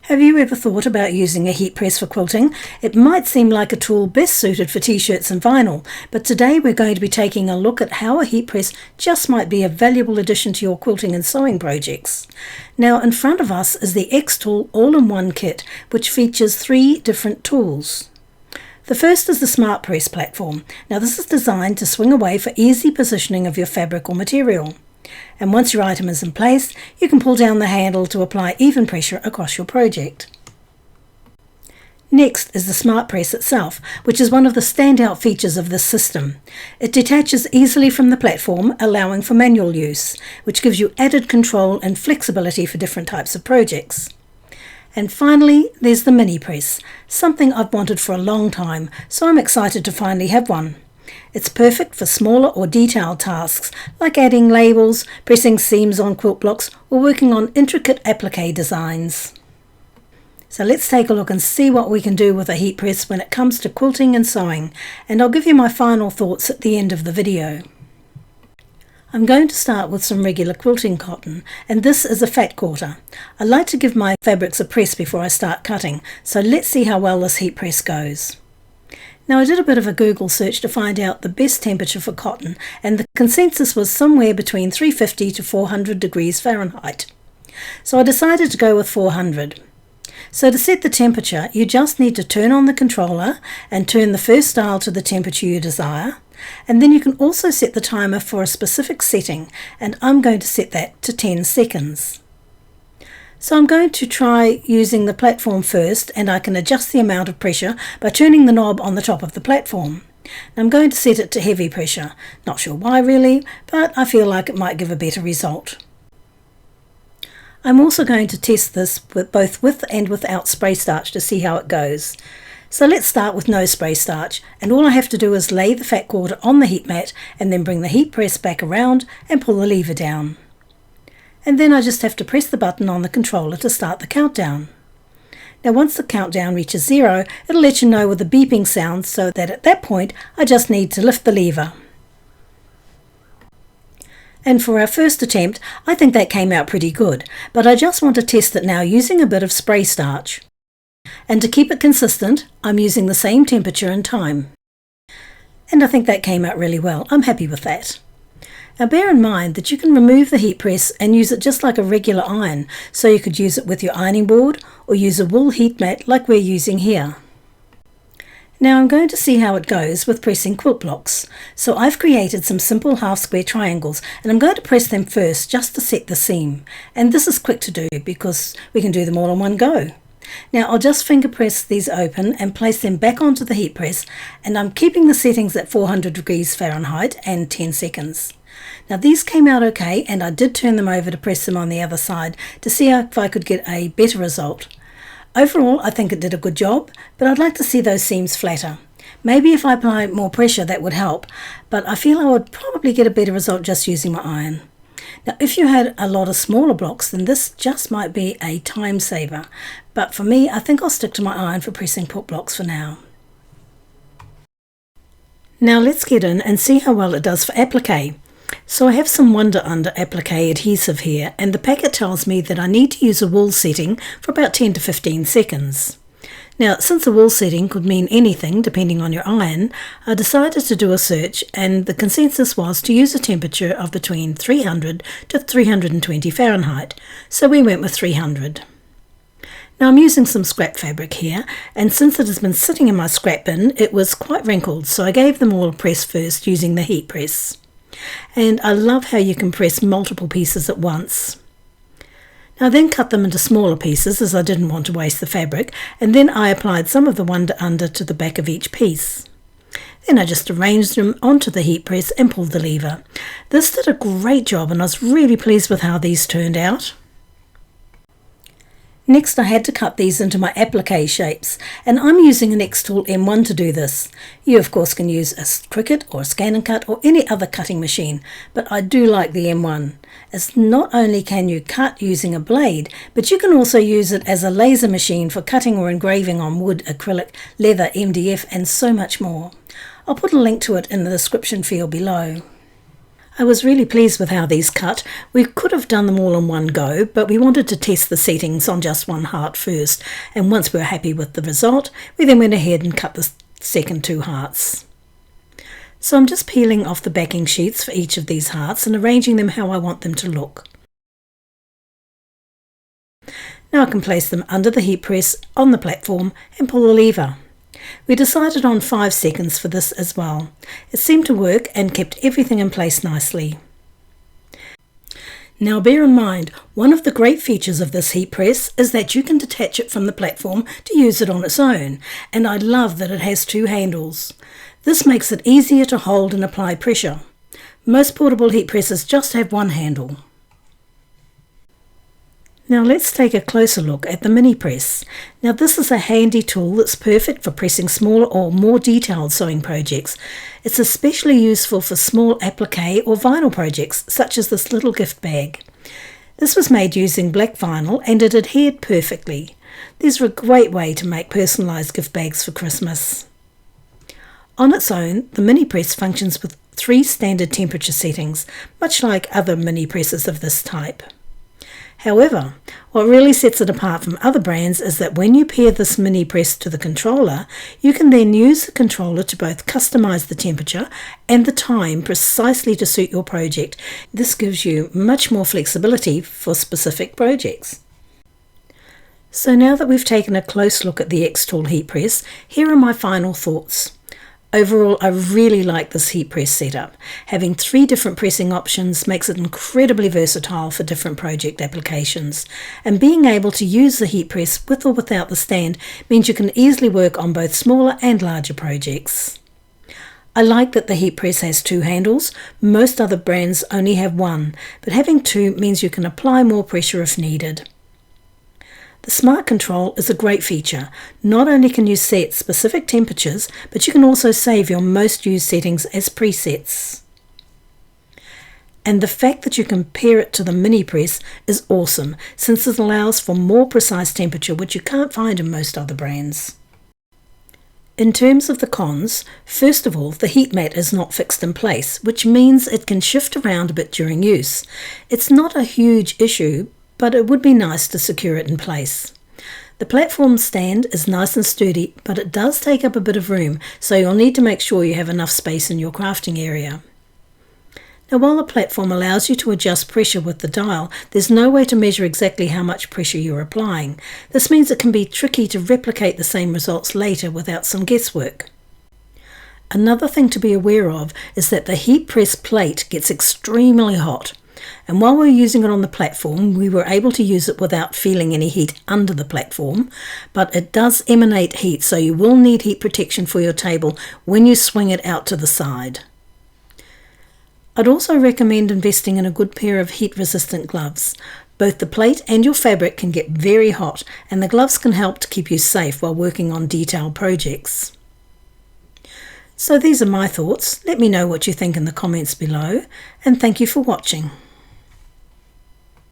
Have you ever thought about using a heat press for quilting? It might seem like a tool best suited for t-shirts and vinyl, but today we're going to be taking a look at how a heat press just might be a valuable addition to your quilting and sewing projects. Now in front of us is the xTool all-in-one kit, which features 3 different tools. The first is the Smart Press platform. Now this is designed to swing away for easy positioning of your fabric or material. And once your item is in place, you can pull down the handle to apply even pressure across your project. Next is the Smart Press itself, which is one of the standout features of this system. It detaches easily from the platform, allowing for manual use, which gives you added control and flexibility for different types of projects. And finally, there's the Mini Press, something I've wanted for a long time, so I'm excited to finally have one. It's perfect for smaller or detailed tasks like adding labels, pressing seams on quilt blocks, or working on intricate applique designs. So let's take a look and see what we can do with a heat press when it comes to quilting and sewing, and I'll give you my final thoughts at the end of the video. I'm going to start with some regular quilting cotton, and this is a fat quarter. I like to give my fabrics a press before I start cutting, so let's see how well this heat press goes. Now I did a bit of a Google search to find out the best temperature for cotton, and the consensus was somewhere between 350 to 400 degrees Fahrenheit. So I decided to go with 400. So to set the temperature, you just need to turn on the controller and turn the first dial to the temperature you desire, and then you can also set the timer for a specific setting, and I'm going to set that to 10 seconds. So I'm going to try using the platform first, and I can adjust the amount of pressure by turning the knob on the top of the platform. I'm going to set it to heavy pressure. Not sure why really, but I feel like it might give a better result. I'm also going to test this both with and without spray starch to see how it goes. So let's start with no spray starch, and all I have to do is lay the fat quarter on the heat mat and then bring the heat press back around and pull the lever down. And then I just have to press the button on the controller to start the countdown. Now once the countdown reaches 0, it'll let you know with a beeping sound, so that at that point I just need to lift the lever. And for our first attempt, I think that came out pretty good, but I just want to test it now using a bit of spray starch. And to keep it consistent, I'm using the same temperature and time. And I think that came out really well. I'm happy with that. Now bear in mind that you can remove the heat press and use it just like a regular iron, so you could use it with your ironing board or use a wool heat mat like we're using here. Now I'm going to see how it goes with pressing quilt blocks. So I've created some simple half square triangles, and I'm going to press them first just to set the seam. And this is quick to do because we can do them all in one go. Now I'll just finger press these open and place them back onto the heat press, and I'm keeping the settings at 400 degrees Fahrenheit and 10 seconds. Now these came out okay, and I did turn them over to press them on the other side to see if I could get a better result. Overall I think it did a good job, but I'd like to see those seams flatter. Maybe if I apply more pressure that would help, but I feel I would probably get a better result just using my iron. Now if you had a lot of smaller blocks, then this just might be a time saver, but for me I think I'll stick to my iron for pressing quilt blocks for now. Now let's get in and see how well it does for applique. So I have some Wanda applique adhesive here, and the packet tells me that I need to use a wool setting for about 10 to 15 seconds. Now since a wool setting could mean anything depending on your iron, I decided to do a search, and the consensus was to use a temperature of between 300 to 320 Fahrenheit, so we went with 300. Now I'm using some scrap fabric here, and since it has been sitting in my scrap bin, it was quite wrinkled, so I gave them all a press first using the heat press. And I love how you can press multiple pieces at once. Now I then cut them into smaller pieces as I didn't want to waste the fabric, and then I applied some of the Wanda to the back of each piece. Then I just arranged them onto the heat press and pulled the lever. This did a great job, and I was really pleased with how these turned out. Next I had to cut these into my applique shapes, and I'm using an xTool M1 to do this. You of course can use a Cricut or a Scan and Cut or any other cutting machine, but I do like the M1, as not only can you cut using a blade, but you can also use it as a laser machine for cutting or engraving on wood, acrylic, leather, MDF and so much more. I'll put a link to it in the description field below. I was really pleased with how these cut. We could have done them all in one go, but we wanted to test the settings on just one heart first, and once we were happy with the result, we then went ahead and cut the second 2 hearts. So I'm just peeling off the backing sheets for each of these hearts and arranging them how I want them to look. Now I can place them under the heat press on the platform and pull the lever. We decided on 5 seconds for this as well. It seemed to work and kept everything in place nicely. Now bear in mind, one of the great features of this heat press is that you can detach it from the platform to use it on its own, and I love that it has 2 handles. This makes it easier to hold and apply pressure. Most portable heat presses just have one handle. Now let's take a closer look at the mini press. Now this is a handy tool that's perfect for pressing smaller or more detailed sewing projects. It's especially useful for small applique or vinyl projects, such as this little gift bag. This was made using black vinyl and it adhered perfectly. These are a great way to make personalised gift bags for Christmas. On its own, the mini press functions with 3 standard temperature settings, much like other mini presses of this type. However, what really sets it apart from other brands is that when you pair this mini press to the controller, you can then use the controller to both customize the temperature and the time precisely to suit your project. This gives you much more flexibility for specific projects. So now that we've taken a close look at the xTool heat press, here are my final thoughts. Overall, I really like this heat press setup. Having 3 different pressing options makes it incredibly versatile for different project applications. And being able to use the heat press with or without the stand means you can easily work on both smaller and larger projects. I like that the heat press has 2 handles. Most other brands only have 1, but having 2 means you can apply more pressure if needed. The Smart Control is a great feature. Not only can you set specific temperatures, but you can also save your most used settings as presets. And the fact that you can pair it to the mini press is awesome, since it allows for more precise temperature, which you can't find in most other brands. In terms of the cons, first of all, the heat mat is not fixed in place, which means it can shift around a bit during use. It's not a huge issue, but it would be nice to secure it in place. The platform stand is nice and sturdy, but it does take up a bit of room, so you'll need to make sure you have enough space in your crafting area. Now, while the platform allows you to adjust pressure with the dial, there's no way to measure exactly how much pressure you're applying. This means it can be tricky to replicate the same results later without some guesswork. Another thing to be aware of is that the heat press plate gets extremely hot. And while we're using it on the platform, we were able to use it without feeling any heat under the platform, but it does emanate heat, so you will need heat protection for your table when you swing it out to the side. I'd also recommend investing in a good pair of heat-resistant gloves. Both the plate and your fabric can get very hot, and the gloves can help to keep you safe while working on detailed projects. So these are my thoughts. Let me know what you think in the comments below, and thank you for watching.